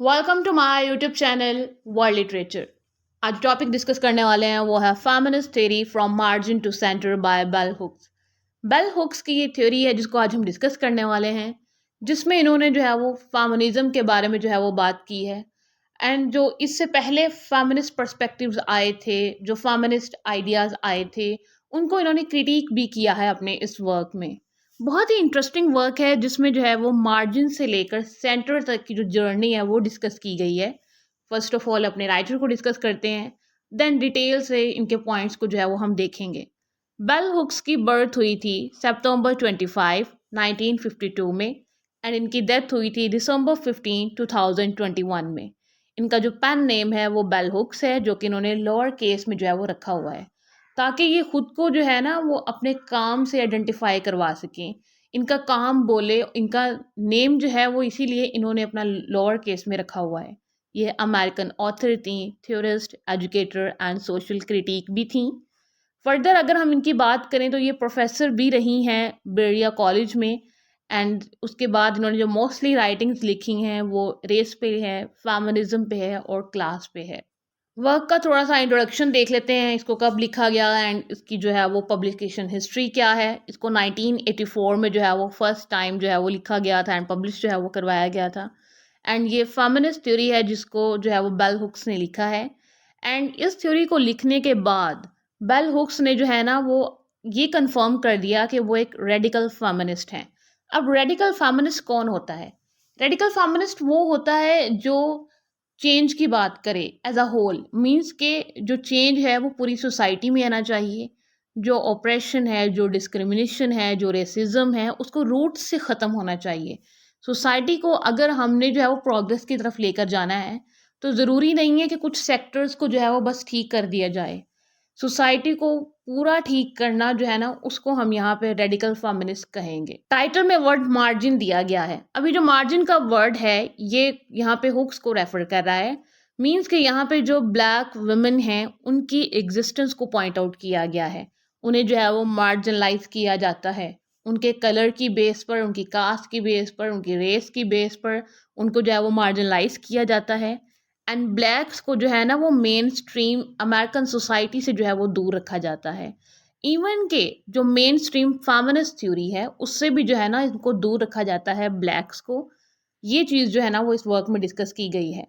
Welcome to my YouTube channel world literature. आज topic discuss करने वाले हैं वो है feminist theory from margin to centre by Bell Hooks. Bell Hooks की ये थ्योरी है जिसको आज हम डिस्कस करने वाले हैं, जिसमें इन्होंने जो है वो फेमिनिज्म के बारे में जो है वो बात की है। एंड जो इससे पहले फेमिनिस्ट पर्सपेक्टिव्स आए थे, जो फेमिनिस्ट आइडियाज़ आए थे, उनको इन्होंने क्रिटिक भी किया है अपने इस वर्क में। बहुत ही इंटरेस्टिंग वर्क है जिसमें जो है वो मार्जिन से लेकर सेंटर तक की जो जर्नी है वो डिस्कस की गई है। फर्स्ट ऑफ ऑल अपने राइटर को डिस्कस करते हैं, देन डिटेल से इनके पॉइंट्स को जो है वो हम देखेंगे। बेल हुक्स की बर्थ हुई थी सितंबर 25 1952 में, एंड इनकी डेथ हुई थी दिसंबर 15 2021 में। इनका जो पेन नेम है वो बेल हुक्स है, जो कि इन्होंने लोअर केस में जो है वो रखा हुआ है ताकि ये खुद को जो है ना वो अपने काम से आइडेंटिफाई करवा सकें। इनका काम बोले, इनका नेम जो है वो इसीलिए इन्होंने अपना लोअर केस में रखा हुआ है। ये अमेरिकन ऑथर थी, theorist, educator and social critic भी थी। फर्दर अगर हम इनकी बात करें तो ये प्रोफेसर भी रही हैं बेरिया कॉलेज में। एंड उसके बाद इन्होंने जो मोस्टली राइटिंग्स लिखी हैं वो रेस पे है, फेमिनिज्म पे है और क्लास पे है। वर्क का थोड़ा सा इंट्रोडक्शन देख लेते हैं, इसको कब लिखा गया एंड इसकी जो है वो पब्लिकेशन हिस्ट्री क्या है। इसको 1984 में जो है वो फर्स्ट टाइम जो है वो लिखा गया था एंड पब्लिश जो है वो करवाया गया था। एंड ये फेमिनिस्ट थ्योरी है जिसको जो है वो बेल हुक्स ने लिखा है। एंड इस थ्योरी को लिखने के बाद बेल हुक्स ने जो है ना वो ये कंफर्म कर दिया कि वो एक रेडिकल फेमिनिस्ट हैं। अब रेडिकल फेमिनिस्ट कौन होता है? रेडिकल फेमिनिस्ट वो होता है जो चेंज की बात करे एज अ होल, मीन्स के जो चेंज है वो पूरी सोसाइटी में आना चाहिए। जो ऑपरेशन है, जो डिस्क्रिमिनेशन है, जो रेसिज्म है, उसको रूट से ख़त्म होना चाहिए। सोसाइटी को अगर हमने जो है वो प्रोग्रेस की तरफ लेकर जाना है तो ज़रूरी नहीं है कि कुछ सेक्टर्स को जो है वो बस ठीक कर दिया जाए। सोसाइटी को पूरा ठीक करना जो है ना उसको हम यहाँ पे रेडिकल फेमिनिस्ट कहेंगे। टाइटल में वर्ड मार्जिन दिया गया है। अभी जो मार्जिन का वर्ड है ये यहाँ पे हुक्स को रेफर कर रहा है। मीन्स कि यहाँ पे जो ब्लैक वुमेन हैं उनकी एग्जिस्टेंस को पॉइंट आउट किया गया है। उन्हें जो है वो मार्जिनलाइज किया जाता है उनके कलर की बेस पर, उनकी कास्ट की बेस पर, उनकी रेस की बेस पर उनको जो है वो मार्जिनलाइज किया जाता है। एंड ब्लैक्स को जो है ना वो मेन स्ट्रीम अमेरिकन सोसाइटी से जो है वो दूर रखा जाता है। इवन के जो मेन स्ट्रीम फेमिनिस्ट थ्योरी है उससे भी जो है ना इनको दूर रखा जाता है ब्लैक्स को। ये चीज़ जो है ना वो इस वर्क में डिस्कस की गई है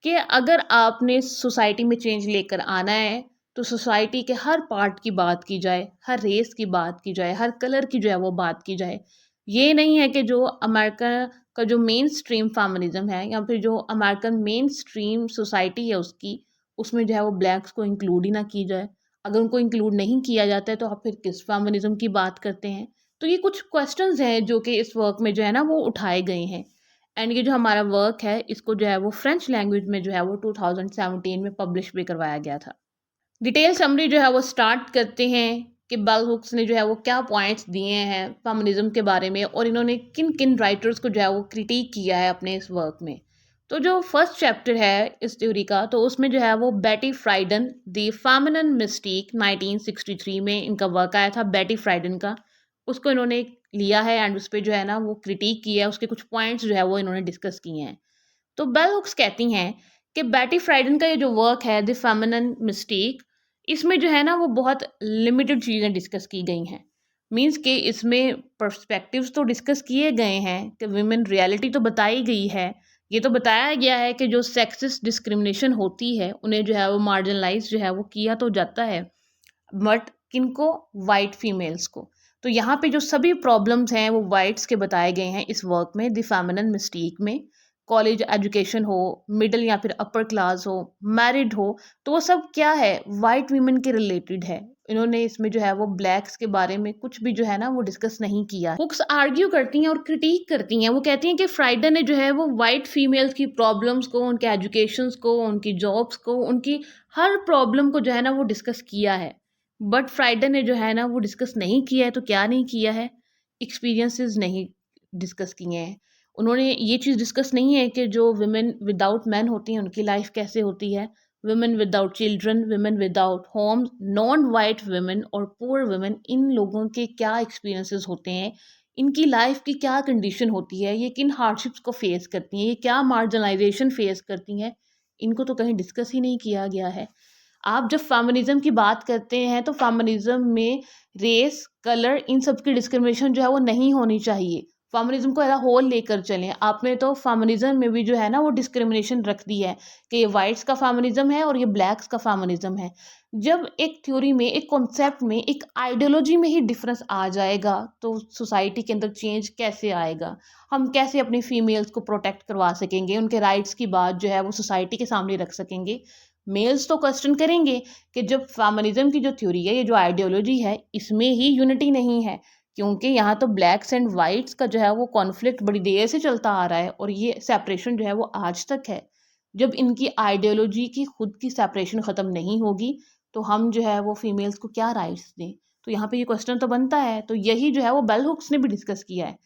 कि अगर आपने सोसाइटी में चेंज लेकर आना है तो सोसाइटी के हर पार्ट की बात की जाए, हर रेस की बात की जाए, हर कलर की जो है वो बात की जाए। ये नहीं है कि जो अमेरिका का जो मेन स्ट्रीम फेमिनिज्म है या फिर जो अमेरिकन मेन स्ट्रीम सोसाइटी है उसकी, उसमें जो है वो ब्लैक्स को इंक्लूड ही ना की जाए। अगर उनको इंक्लूड नहीं किया जाता है तो आप फिर किस फेमिनिज्म की बात करते हैं? तो ये कुछ क्वेश्चंस हैं जो कि इस वर्क में जो है ना वो उठाए गए हैं। एंड ये जो हमारा वर्क है इसको जो है वो फ्रेंच लैंग्वेज में जो है वो 2017 में पब्लिश भी करवाया गया था। डिटेल समरी जो है वो स्टार्ट करते हैं कि बेल हुक्स ने जो है वो क्या पॉइंट्स दिए हैं फेमिनिज्म के बारे में और इन्होंने किन किन राइटर्स को जो है वो क्रिटिक किया है अपने इस वर्क में। तो जो फर्स्ट चैप्टर है इस थ्योरी का तो उसमें जो है वो बेटी फ्राइडन द फेमिनिन मिस्टीक 1963 में इनका वर्क आया था, बेटी फ्राइडन का। उसको इन्होंने लिया है एंड उस पर जो है ना वो क्रिटिक किया है, उसके कुछ पॉइंट्स जो है वो इन्होंने डिस्कस किए हैं। तो बेल हुक्स कहती हैं कि बेटी फ्राइडन का ये जो वर्क है द फेमिनिन मिस्टेक, इसमें जो है ना वो बहुत लिमिटेड चीज़ें डिस्कस की गई हैं। मींस कि इसमें पर्सपेक्टिव्स तो डिस्कस किए गए हैं कि वुमेन रियलिटी तो बताई गई है। ये तो बताया गया है कि जो सेक्सिस्ट डिस्क्रिमिनेशन होती है उन्हें जो है वो मार्जिनलाइज जो है वो किया तो जाता है, बट किनको? वाइट फीमेल्स को। तो यहाँ पे जो सभी प्रॉब्लम्स हैं वो वाइट्स के बताए गए हैं इस वर्क में द फेमिनिन मिस्टीक में। कॉलेज एजुकेशन हो, मिडिल या फिर अपर क्लास हो, मैरिड हो, तो वो सब क्या है? वाइट वीमेन के रिलेटेड है। इन्होंने इसमें जो है वो ब्लैक्स के बारे में कुछ भी जो है ना वो डिस्कस नहीं किया। बुक्स आर्ग्यू करती हैं और क्रिटिक करती हैं। वो कहती हैं कि फ्राइडन ने जो है वो वाइट फीमेल्स की प्रॉब्लम्स को, उनके एजुकेशंस को, उनकी जॉब्स को, उनकी हर प्रॉब्लम को जो है ना वो डिस्कस किया है। बट फ्राइडन ने जो है ना वो डिस्कस नहीं किया है। तो क्या नहीं किया है? एक्सपीरियंसेस नहीं डिस्कस किए हैं। उन्होंने ये चीज़ डिस्कस नहीं है कि जो वुमेन विदाउट मैन होती हैं उनकी लाइफ कैसे होती है, women without children, women without homes, non white women और पुअर वुमेन, इन लोगों के क्या एक्सपीरियंसेस होते हैं, इनकी लाइफ की क्या कंडीशन होती है, ये किन हार्डशिप्स को फेस करती हैं, ये क्या मार्जिनलाइजेशन फेस करती हैं, इनको तो कहीं डिस्कस ही नहीं किया गया है। आप जब फेमिनिज्म की बात करते हैं तो फेमिनिज्म में रेस, कलर, इन सब की डिस्क्रिमिनेशन जो है वो नहीं होनी चाहिए। फेमिनिज्म को एज अ होल लेकर चलें। आपने तो फेमिनिज्म में भी जो है ना वो डिस्क्रिमिनेशन रख दी है कि ये वाइट्स का फेमिनिज्म है और ये ब्लैक्स का फेमिनिज्म है। जब एक थ्योरी में, एक कॉन्सेप्ट में, एक आइडियोलॉजी में ही डिफरेंस आ जाएगा तो सोसाइटी के अंदर चेंज कैसे आएगा? हम कैसे अपनी फीमेल्स को प्रोटेक्ट करवा सकेंगे, उनके राइट्स की बात जो है वो सोसाइटी के सामने रख सकेंगे? मेल्स तो क्वेश्चन करेंगे कि जब फेमिनिज्म की जो थ्योरी है, ये जो आइडियोलॉजी है, इसमें ही यूनिटी नहीं है, क्योंकि यहाँ तो ब्लैक्स एंड वाइट्स का जो है वो कॉन्फ्लिक्ट बड़ी देर से चलता आ रहा है और ये सेपरेशन जो है वो आज तक है। जब इनकी आइडियोलॉजी की खुद की सेपरेशन ख़त्म नहीं होगी तो हम जो है वो फीमेल्स को क्या राइट्स दें? तो यहाँ पे ये क्वेश्चन तो बनता है। तो यही जो है वो बेल हुक्स ने भी डिस्कस किया है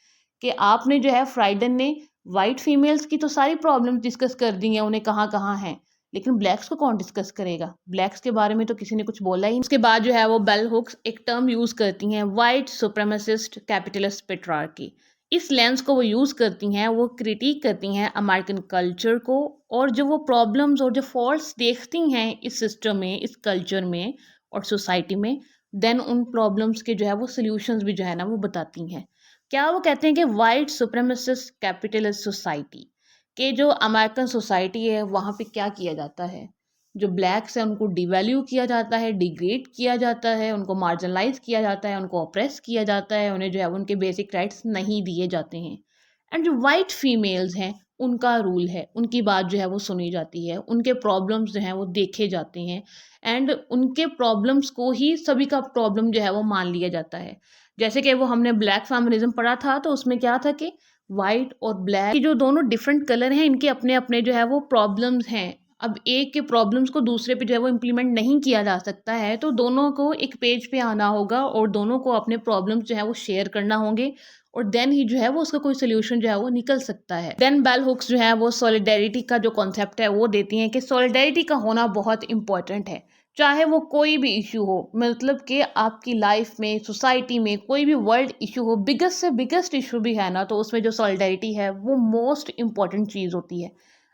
कि आपने जो है, फ्राइडन ने वाइट फीमेल्स की तो सारी प्रॉब्लम्स डिस्कस कर दी हैं, उन्हें कहाँ कहाँ हैं, लेकिन ब्लैक्स को कौन डिस्कस करेगा? ब्लैक्स के बारे में तो किसी ने कुछ बोला ही नहीं। उसके बाद जो है वो बेल हुक्स एक टर्म यूज़ करती हैं, वाइट सुप्रेमेसिस्ट कैपिटलिस्ट पेट्रार्की। इस लेंस को वो यूज़ करती हैं, वो क्रिटिक करती हैं अमेरिकन कल्चर को, और जो वो प्रॉब्लम्स और जो फॉल्ट्स देखती हैं इस सिस्टम में, इस कल्चर में और सोसाइटी में, देन उन प्रॉब्लम्स के जो है वो सोल्यूशंस भी जो है ना वो बताती हैं। क्या वो कहते हैं कि वाइट सुप्रेमेसिस्ट कैपिटलिस्ट सोसाइटी कि जो अमेरिकन सोसाइटी है वहाँ पे क्या किया जाता है, जो ब्लैक्स हैं उनको डिवैल्यू किया जाता है, डिग्रेड किया जाता है, उनको मार्जिनलाइज किया जाता है, उनको ऑप्रेस किया जाता है, उन्हें जो है उनके बेसिक राइट्स नहीं दिए जाते हैं। एंड जो वाइट फीमेल्स हैं उनका रूल है, उनकी बात जो है वो सुनी जाती है, उनके प्रॉब्लम्स जो हैं वो देखे जाते हैं, एंड उनके प्रॉब्लम्स को ही सभी का प्रॉब्लम जो है वो मान लिया जाता है। जैसे कि वो हमने ब्लैक फेमिनिज्म पढ़ा था तो उसमें क्या था कि वाइट और ब्लैक, ये जो दोनों डिफरेंट कलर हैं, इनके अपने अपने जो है वो प्रॉब्लम्स हैं। अब एक के प्रॉब्लम्स को दूसरे पे जो है वो इम्प्लीमेंट नहीं किया जा सकता है, तो दोनों को एक पेज पे आना होगा और दोनों को अपने प्रॉब्लम्स जो है वो शेयर करना होंगे, और देन ही जो है वो उसका कोई सोल्यूशन जो है वो निकल सकता है। देन बेल हुक्स जो है वो सॉलिडेरिटी का जो कॉन्सेप्ट है वो देती हैं कि सॉलिडेरिटी का होना बहुत इंपॉर्टेंट है, चाहे वो कोई भी इशू हो। मतलब कि आपकी लाइफ में, सोसाइटी में कोई भी वर्ल्ड इशू हो, बिगेस्ट से बिगेस्ट इशू भी है ना, तो उसमें जो सॉलिडेरिटी है वो मोस्ट इंपॉर्टेंट चीज़ होती है।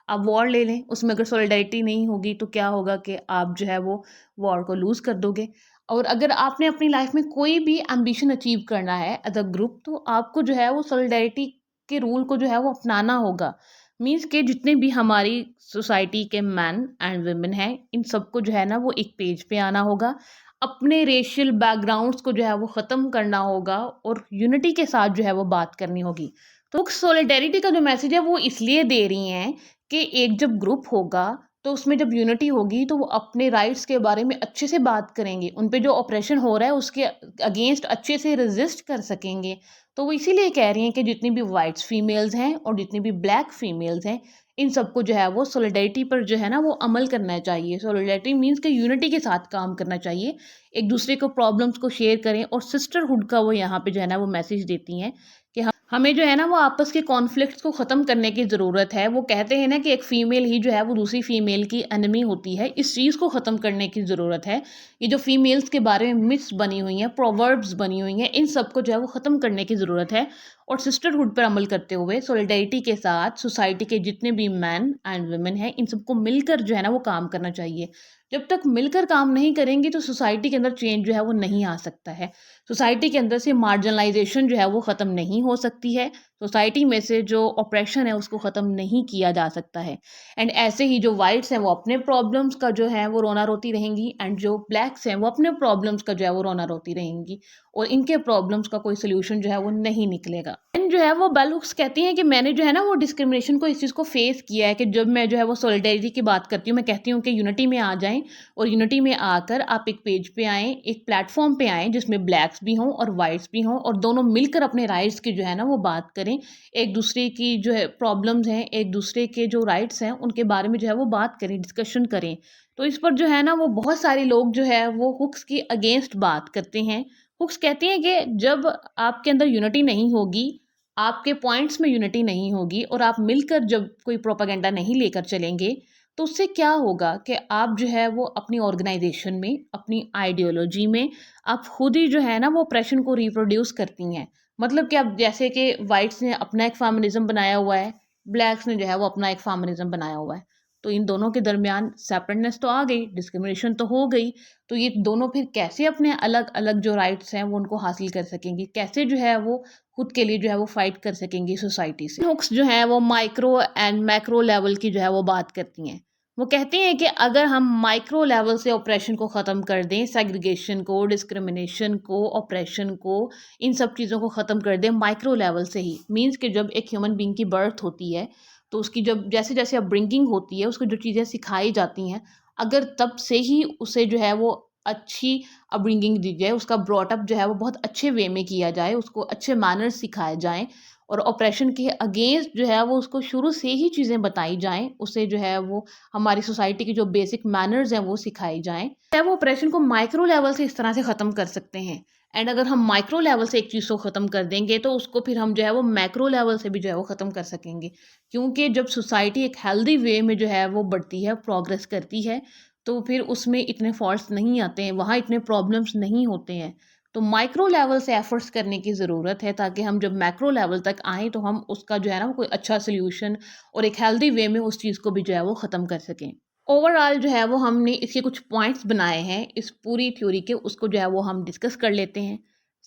आप वॉर ले लें, उसमें अगर सॉलिडेरिटी नहीं होगी तो क्या होगा कि आप जो है वो वॉर को लूज़ कर दोगे। और अगर आपने अपनी लाइफ में कोई भी एम्बिशन अचीव करना है एज अ ग्रुप, तो आपको जो है वो सॉलिडेरिटी के रूल को जो है वो अपनाना होगा। मीन्स के जितने भी हमारी सोसाइटी के मैन एंड वुमेन हैं, इन सबको जो है ना वो एक पेज पे आना होगा, अपने रेशियल बैकग्राउंड्स को जो है वो ख़त्म करना होगा और यूनिटी के साथ जो है वो बात करनी होगी। तो सॉलिडेरिटी का जो मैसेज है वो इसलिए दे रही हैं कि एक जब ग्रुप होगा तो उसमें जब यूनिटी होगी तो वो अपने राइट्स के बारे में अच्छे से बात करेंगे, उन पे जो ऑपरेशन हो रहा है उसके अगेंस्ट अच्छे से रेजिस्ट कर सकेंगे। तो वो इसीलिए कह रही हैं कि जितनी भी वाइट्स फीमेल्स हैं और जितनी भी ब्लैक फीमेल्स हैं, इन सबको जो है वो सॉलिडेरिटी पर जो है ना वो अमल करना चाहिए। सॉलिडेरिटी मीन्स कि यूनिटी के साथ काम करना चाहिए, एक दूसरे को प्रॉब्लम्स को शेयर करें, और सिस्टरहुड का वो यहाँ पे जो है ना वो मैसेज देती हैं कि हमें जो है ना वो आपस के कॉन्फ्लिक्ट्स को ख़त्म करने की ज़रूरत है। वो कहते हैं ना कि एक फ़ीमेल ही जो है वो दूसरी फ़ीमेल की एनिमी होती है, इस चीज़ को ख़त्म करने की ज़रूरत है। ये जो फ़ीमेल्स के बारे में मिथ्स बनी हुई हैं, प्रोवर्ब्स बनी हुई हैं, इन सब को जो है वो ख़त्म करने की ज़रूरत है, और सिस्टरहुड पर अमल करते हुए सॉलिडेरिटी के साथ सोसाइटी के जितने भी मैन एंड वुमेन हैं, इन सबको मिलकर जो है ना वो काम करना चाहिए। जब तक मिलकर काम नहीं करेंगे तो सोसाइटी के अंदर चेंज जो है वो नहीं आ सकता है। सोसाइटी के अंदर से मार्जिनलाइजेशन जो है वो ख़त्म नहीं हो सकती है, सोसाइटी में से जो ऑपरेशन है उसको ख़त्म नहीं किया जा सकता है। एंड ऐसे ही जो वाइट्स हैं वो अपने प्रॉब्लम्स का जो है वो रोना रोती रहेंगी, एंड जो ब्लैक्स हैं वो अपने प्रॉब्लम्स का जो है वो रोना रोती रहेंगी, और इनके प्रॉब्लम्स का कोई सोल्यूशन जो है वो नहीं निकलेगा। एंड जो है वो बेल हुक्स कहती हैं कि मैंने जो है ना वो डिस्क्रिमिनेशन को, इस चीज़ को फेस किया है कि जब मैं जो है वो सॉलिडेरिटी की बात करती हूँ, मैं कहती हूँ कि यूनिटी में आ जाएं, और यूनिटी में आकर आप एक पेज पे आएँ, एक प्लेटफॉर्म पे आएँ जिसमें ब्लैक्स भी हों और वाइट्स भी हों, और दोनों मिलकर अपने राइट्स की जो है ना वो बात करें, एक दूसरे की जो है प्रॉब्लम्स हैं, एक दूसरे के जो राइट्स हैं उनके बारे में जो है वो बात करें, डिस्कशन करें। तो इस पर जो है ना वो बहुत सारे लोग जो है वो हुक्स की अगेंस्ट बात करते हैं। हुक्स कहते हैं कि जब आपके अंदर यूनिटी नहीं होगी, आपके पॉइंट्स में यूनिटी नहीं होगी, और आप मिलकर जब कोई प्रोपागेंडा नहीं लेकर चलेंगे, तो उससे क्या होगा कि आप जो है वो अपनी ऑर्गेनाइजेशन में, अपनी आइडियोलॉजी में, आप खुद ही जो है ना वो ऑपरेशन को रिप्रोड्यूस करती हैं। मतलब कि अब जैसे कि वाइट्स ने अपना एक फेमिनिज्म बनाया हुआ है, ब्लैक्स ने जो है वो अपना एक फेमिनिज्म बनाया हुआ है। तो इन दोनों के दरमियान सेपरेटनेस तो आ गई, डिस्क्रिमिनेशन तो हो गई। तो ये दोनों फिर कैसे अपने अलग अलग जो राइट्स हैं वो उनको हासिल कर सकेंगी, कैसे जो है वो खुद के लिए जो है वो फाइट कर सकेंगी सोसाइटी से। हुक्स जो है वो माइक्रो एंड मैक्रो लेवल की जो है वो बात करती हैं। वो कहती हैं कि अगर हम माइक्रो लेवल से ऑपरेशन को ख़त्म कर दें, सेग्रीगेशन को, डिस्क्रिमिनेशन को, ऑपरेशन को, इन सब चीज़ों को ख़त्म कर दें माइक्रो लेवल से ही, मीन्स कि जब एक ह्यूमन बीइंग की बर्थ होती है तो उसकी जब जैसे जैसे अपब्रिंगिंग होती है, उसको जो चीज़ें सिखाई जाती हैं, अगर तब से ही उसे जो है वो अच्छी अपब्रिंगिंग दी जाए, उसका ब्रॉट अप जो है वो बहुत अच्छे वे में किया जाए, उसको अच्छे मैनर्स सिखाए जाएँ और ऑपरेशन के अगेंस्ट जो है वो उसको शुरू से ही चीज़ें बताई जाएँ, उसे जो है वो हमारी सोसाइटी की जो बेसिक मैनर्स हैं वो सिखाई जाएँ। चाहे वो ऑपरेशन को माइक्रो लेवल से इस तरह से ख़त्म कर सकते हैं। एंड अगर हम माइक्रो लेवल से एक चीज़ को ख़त्म कर देंगे तो उसको फिर हम जो है वो मैक्रो लेवल से भी जो है वो ख़त्म कर सकेंगे। क्योंकि जब सोसाइटी एक हेल्दी वे में जो है वो बढ़ती है, प्रोग्रेस करती है, तो फिर उसमें इतने फॉल्ट्स नहीं आते हैं, वहाँ इतने प्रॉब्लम्स नहीं होते हैं। तो माइक्रो लेवल से एफर्ट्स करने की ज़रूरत है ताकि हम जब मैक्रो लेवल तक आएँ तो हम उसका जो है ना वो कोई अच्छा सॉल्यूशन और एक हेल्दी वे में उस चीज़ को भी जो है वो ख़त्म कर सकें। ओवरऑल जो है वो हमने इसके कुछ पॉइंट्स बनाए हैं इस पूरी थ्योरी के, उसको जो है वो हम डिस्कस कर लेते हैं।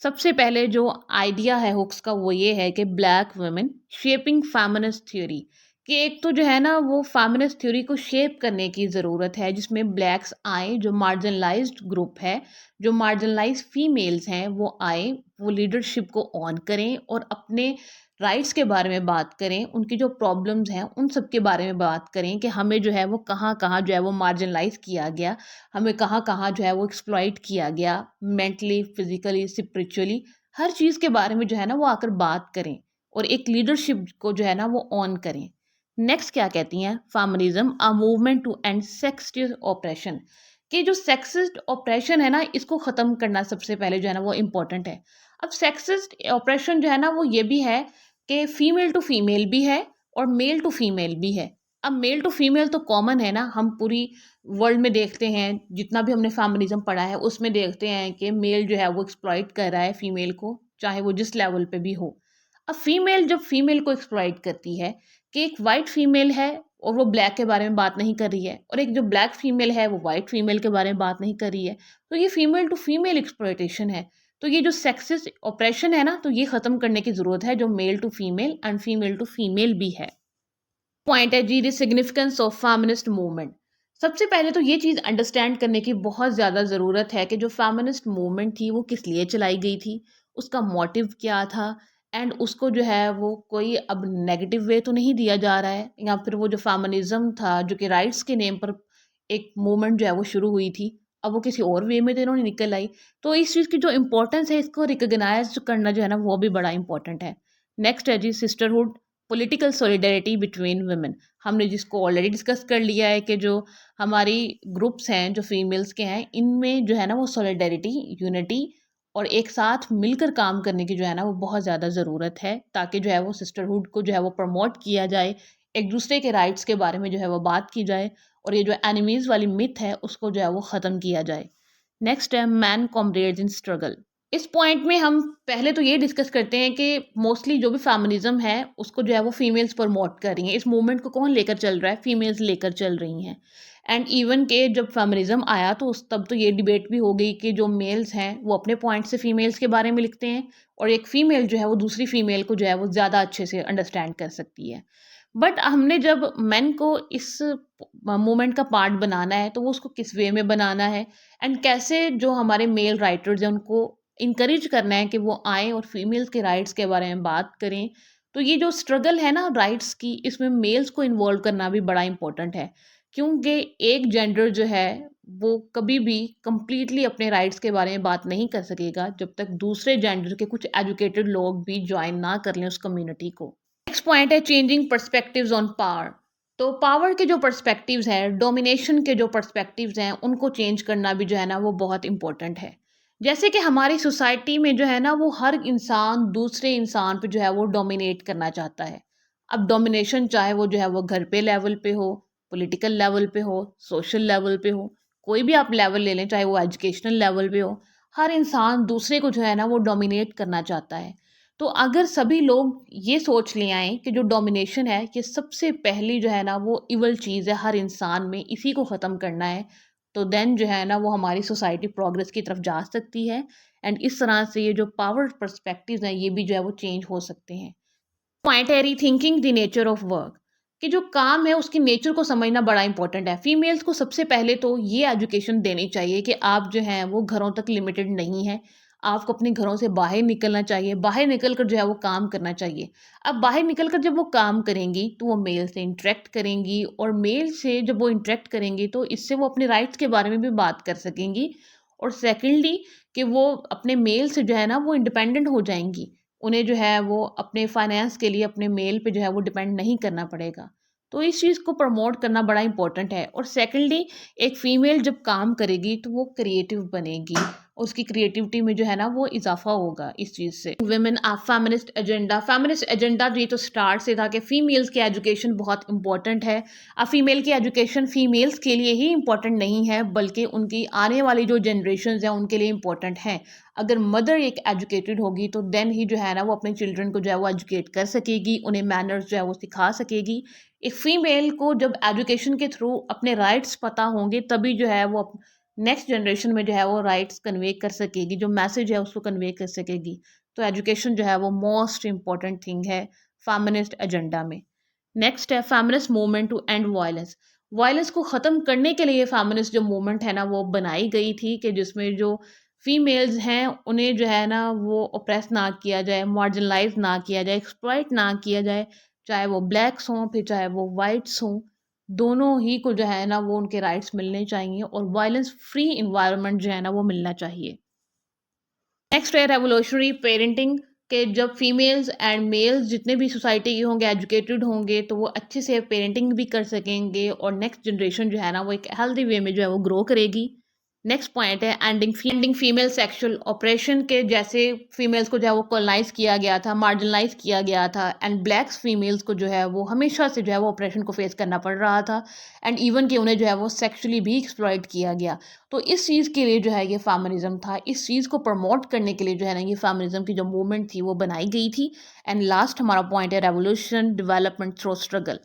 सबसे पहले जो आइडिया है हुक्स का वो ये है कि black women shaping feminist theory, कि एक तो जो है ना वो फेमिनिस्ट थ्योरी को शेप करने की ज़रूरत है जिसमें ब्लैक्स आए, जो मार्जिनलाइज्ड ग्रुप है, जो मार्जिनलाइज्ड फीमेल्स हैं वो आए, वो लीडरशिप को ऑन करें और अपने राइट्स के बारे में बात करें, उनकी जो प्रॉब्लम्स हैं उन सब के बारे में बात करें कि हमें जो है वो कहाँ-कहाँ जो है वो मार्जिनलाइज़ किया गया, हमें कहाँ-कहाँ जो है वो एक्सप्लॉइट किया गया, मेंटली, फिज़िकली, स्पिरिचुअली, हर चीज़ के बारे में जो है ना वो आकर बात करें और एक लीडरशिप को जो है ना वो ऑन करें। नेक्स्ट क्या कहती हैं, feminism a movement to end sexist oppression, कि जो सेक्सिस्ट ऑपरेशन है ना इसको ख़त्म करना सबसे पहले जो है ना वो इम्पोर्टेंट है। अब सेक्सिस्ट ऑपरेशन जो है ना वो ये भी है कि फीमेल टू फीमेल भी है और मेल टू फीमेल भी है। अब मेल टू फीमेल तो कॉमन है ना, हम पूरी वर्ल्ड में देखते हैं, जितना भी हमने फेमिनिज्म पढ़ा है उसमें देखते हैं कि मेल जो है वो एक्सप्लॉइट कर रहा है फीमेल को, चाहे वो जिस लेवल पे भी हो। अब फीमेल जब फीमेल को एक्सप्लॉइट करती है कि एक वाइट फीमेल है और वो ब्लैक के बारे में बात नहीं कर रही है, और एक जो ब्लैक फीमेल है वो वाइट फीमेल के बारे में बात नहीं कर रही है, तो ये फीमेल टू फीमेल एक्सप्लॉइटेशन है। तो ये जो सेक्सिस्ट ऑपरेशन है ना, तो ये ख़त्म करने की ज़रूरत है, जो male to female and female to female भी है। पॉइंट है जी, the significance of feminist movement. सबसे पहले तो ये चीज़ अंडरस्टैंड करने की बहुत ज़्यादा ज़रूरत है कि जो फेमिनिस्ट मूवमेंट थी वो किस लिए चलाई गई थी, उसका मोटिव क्या था, एंड उसको जो है वो कोई अब नेगेटिव वे तो नहीं दिया जा रहा है, या फिर वो जो फेमिनिज्म था जो कि राइट्स के नेम पर एक मूवमेंट जो है वो शुरू हुई थी, अब वो किसी और वे में तो इन्होंने निकल आई। तो इस चीज़ की जो इम्पोर्टेंस है इसको रिकग्नाइज करना जो है ना वो भी बड़ा इंपॉर्टेंट है। नेक्स्ट है जी sisterhood, political solidarity between women. हमने जिसको ऑलरेडी डिस्कस कर लिया है कि जो हमारी ग्रुप्स हैं जो फीमेल्स के हैं, इनमें जो है ना वो सॉलिडरिटी, यूनिटी और एक साथ मिलकर काम करने की जो है ना वो बहुत ज़्यादा ज़रूरत है, ताकि जो है वो सिस्टरहुड को जो है वो प्रमोट किया जाए, एक दूसरे के राइट्स के बारे में जो है वो बात की जाए और ये जो एनिमीज़ वाली मिथ है उसको जो है वो ख़त्म किया जाए। नेक्स्ट है मैन कॉमरेड्स इन स्ट्रगल। इस पॉइंट में हम पहले तो ये डिस्कस करते हैं कि मोस्टली जो भी फेमिनिज्म है उसको जो है वो फीमेल्स प्रमोट कर रही हैं। इस मूवमेंट को कौन लेकर चल रहा है, फीमेल्स लेकर चल रही हैं। एंड इवन के जब फेमिनिज्म आया तो उस तब तो ये डिबेट भी हो गई कि जो मेल्स हैं वो अपने पॉइंट से फीमेल्स के बारे में लिखते हैं और एक फीमेल जो है वो दूसरी फीमेल को जो है वो ज़्यादा अच्छे से अंडरस्टैंड कर सकती है। बट हमने जब मेन को इस मूवमेंट का पार्ट बनाना है तो वो उसको किस वे में बनाना है, एंड कैसे जो हमारे मेल राइटर्स हैं उनको इनकरेज करना है कि वो आएँ और फीमेल्स के राइट्स के बारे में बात करें। तो ये जो स्ट्रगल है ना राइट्स की, इसमें मेल्स को इन्वॉल्व करना भी बड़ा इम्पोर्टेंट है। क्योंकि एक जेंडर जो है वो कभी भी कंप्लीटली अपने राइट्स के बारे में बात नहीं कर सकेगा जब तक दूसरे जेंडर के कुछ एजुकेटेड लोग भी जॉइन ना कर लें उस कम्युनिटी को। नेक्स्ट पॉइंट है चेंजिंग पर्सपेक्टिव्स ऑन पावर। तो पावर के जो पर्सपेक्टिव्स हैं, डोमिनेशन के जो पर्सपेक्टिव्स हैं, उनको चेंज करना भी जो है ना वो बहुत इंपॉर्टेंट है। जैसे कि हमारी सोसाइटी में जो है ना वो हर इंसान दूसरे इंसान पे जो है वो डोमिनेट करना चाहता है। अब डोमिनेशन चाहे वो जो है वो घर पे लेवल पे हो, पॉलिटिकल लेवल पे हो, सोशल लेवल पे हो, कोई भी आप लेवल ले लें, चाहे वो एजुकेशनल लेवल पे हो, हर इंसान दूसरे को जो है ना वो डोमिनेट करना चाहता है। तो अगर सभी लोग ये सोच ले आएँ कि जो डोमिनेशन है, ये सबसे पहली जो है ना वो इविल चीज़ है हर इंसान में, इसी को ख़त्म करना है, तो देन जो है ना वो हमारी सोसाइटी प्रोग्रेस की तरफ जा सकती है एंड इस तरह से ये जो पावर पर्सपेक्टिव्स हैं, ये भी जो है वो चेंज हो सकते हैं। पॉइंट है rethinking the nature of work कि जो काम है उसकी नेचर को समझना बड़ा इंपॉर्टेंट है। फीमेल्स को सबसे पहले तो ये एजुकेशन देनी चाहिए कि आप जो हैं वो घरों तक लिमिटेड नहीं है। आपको अपने घरों से बाहर निकलना चाहिए, बाहर निकल कर जो है वो काम करना चाहिए। अब बाहर निकल कर जब वो काम करेंगी तो वो मेल से इंटरेक्ट करेंगी और मेल से जब वो इंटरेक्ट करेंगी तो इससे वो अपने राइट्स के बारे में भी बात कर सकेंगी और सेकेंडली कि वो अपने मेल से जो है ना वो इंडिपेंडेंट हो जाएंगी। उन्हें जो है वो अपने फाइनेंस के लिए अपने मेल पे जो है वो डिपेंड नहीं करना पड़ेगा। तो इस चीज़ को प्रमोट करना बड़ा इंपॉर्टेंट है और सेकंडली एक फ़ीमेल जब काम करेगी तो वो क्रिएटिव बनेगी। उसकी क्रिएटिविटी में जो है ना वो इज़ाफ़ा होगा इस चीज़ से। वुमेन फेमिनिस्ट एजेंडा ये तो स्टार्ट से था कि फ़ीमेल्स की एजुकेशन बहुत इंपॉर्टेंट है। अब फ़ीमेल की एजुकेशन फ़ीमेल्स के लिए ही इंपॉर्टेंट नहीं है बल्कि उनकी आने वाली जो जनरेशन्स हैं उनके लिए इंपॉर्टेंट है। अगर मदर एक एजुकेटेड होगी तो देन ही जो है ना वो अपने चिल्ड्रन को जो है वो एजुकेट कर सकेगी, उन्हें मैनर्स जो है वो सिखा सकेगी। एक फ़ीमेल को जब एजुकेशन के थ्रू अपने राइट्स पता होंगे तभी जो है वो नेक्स्ट जनरेशन में जो है वो राइट्स कन्वे कर सकेगी, जो मैसेज है उसको कन्वे कर सकेगी। तो एजुकेशन जो है वो मोस्ट इम्पॉर्टेंट थिंग है फेमिनिस्ट एजेंडा में। नेक्स्ट है feminist movement to end violence. Violence को ख़त्म करने के लिए फेमिनिस्ट जो मूवमेंट है ना वो बनाई गई थी कि जिसमें जो फीमेल्स हैं उन्हें जो है ना वो ओप्रेस ना किया जाए, मार्जिनलाइज ना किया जाए, एक्सप्लॉइट ना किया जाए, चाहे वो ब्लैक्स हों फिर चाहे वो वाइट्स हों, दोनों ही को जो है ना वो उनके राइट्स मिलने चाहिए और वायलेंस फ्री इन्वायरमेंट जो है ना वो मिलना चाहिए। नेक्स्ट है रेवोल्यूशनरी पेरेंटिंग के जब फीमेल्स एंड मेल्स जितने भी सोसाइटी के होंगे एजुकेटेड होंगे तो वो अच्छे से पेरेंटिंग भी कर सकेंगे और नेक्स्ट जनरेशन जो है ना वो एक हेल्दी वे में जो है वो ग्रो करेगी। नेक्स्ट पॉइंट है एंडिंग फीमेल सेक्सुअल ऑपरेशन के जैसे फीमेल्स को जो है वो कॉलोनाइज किया गया था, मार्जिनलाइज किया गया था एंड ब्लैक्स फीमेल्स को जो है वो हमेशा से जो है वो ऑपरेशन को फेस करना पड़ रहा था एंड इवन कि उन्हें जो है वो सेक्सुअली भी एक्सप्लॉइट किया गया। तो इस चीज़ के लिए जो है ये फेमिनिज्म था, इस चीज़ को प्रमोट करने के लिए जो है ना ये फेमिनिज्म की जो मूवमेंट थी वो बनाई गई थी। एंड लास्ट हमारा पॉइंट है रेवोल्यूशन डेवलपमेंट थ्रू स्ट्रगल।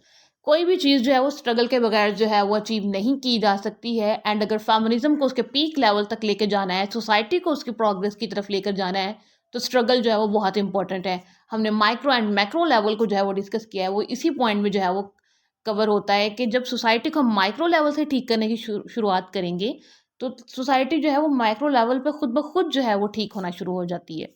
कोई भी चीज़ जो है वो स्ट्रगल के बगैर जो है वो अचीव नहीं की जा सकती है एंड अगर फेमिनिज्म को उसके पीक लेवल तक लेकर जाना है, सोसाइटी को उसकी प्रोग्रेस की तरफ लेकर जाना है, तो स्ट्रगल जो है वो बहुत इंपॉर्टेंट है। हमने माइक्रो एंड मैक्रो लेवल को जो है वो डिस्कस किया है, वो इसी पॉइंट में जो है वो कवर होता है कि जब सोसाइटी को हम माइक्रो लेवल से ठीक करने की शुरुआत करेंगे तो सोसाइटी जो है वो माइक्रो लेवल पे खुद ब खुद जो है वो ठीक होना शुरू हो जाती है।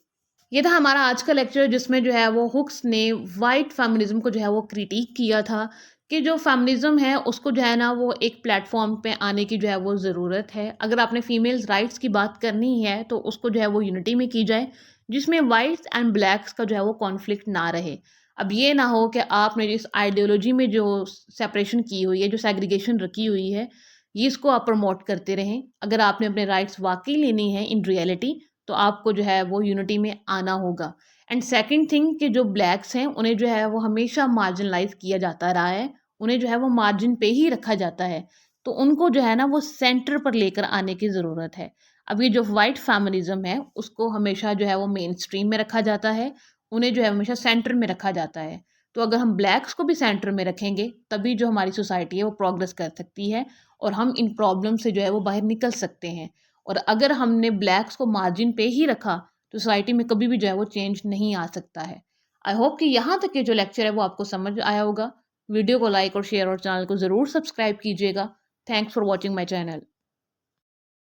ये था हमारा आज का लेक्चर जिसमें जो है वो हुक्स ने वाइट फेमिनिज्म को जो है वो क्रिटिक किया था कि जो फेमिनिज्म है उसको जो है ना वो एक प्लेटफॉर्म पे आने की जो है वो ज़रूरत है। अगर आपने फीमेल्स राइट्स की बात करनी है तो उसको जो है वो यूनिटी में की जाए जिसमें वाइट्स एंड ब्लैक्स का जो है वो कॉन्फ्लिक्ट ना रहे। अब ये ना हो कि आपने जिस आइडियोलॉजी में जो सेपरेशन की हुई है, जो सेग्रीगेशन रखी हुई है, ये इसको आप प्रमोट करते रहें। अगर आपने अपने राइट्स वाकई लेनी है इन रियलिटी तो आपको जो है वो यूनिटी में आना होगा। एंड सेकंड थिंग कि जो ब्लैक्स हैं उन्हें जो है वो हमेशा मार्जिनलाइज किया जाता रहा है, उन्हें जो है वो मार्जिन पे ही रखा जाता है, तो उनको जो है ना वो सेंटर पर लेकर आने की ज़रूरत है। अब ये जो वाइट फेमिनिज्म है उसको हमेशा जो है वो मेन स्ट्रीम में रखा जाता है, उन्हें जो है हमेशा सेंटर में रखा जाता है। तो अगर हम ब्लैक्स को भी सेंटर में रखेंगे तभी जो हमारी सोसाइटी है वो प्रोग्रेस कर सकती है और हम इन प्रॉब्लम से जो है वो बाहर निकल सकते हैं। और अगर हमने ब्लैक्स को मार्जिन पे ही रखा तो सोसाइटी में कभी भी जो है वो चेंज नहीं आ सकता है। आई होप कि यहाँ तक के जो लेक्चर है वो आपको समझ आया होगा। वीडियो को लाइक और शेयर और चैनल को ज़रूर सब्सक्राइब कीजिएगा। Thanks for watching my channel.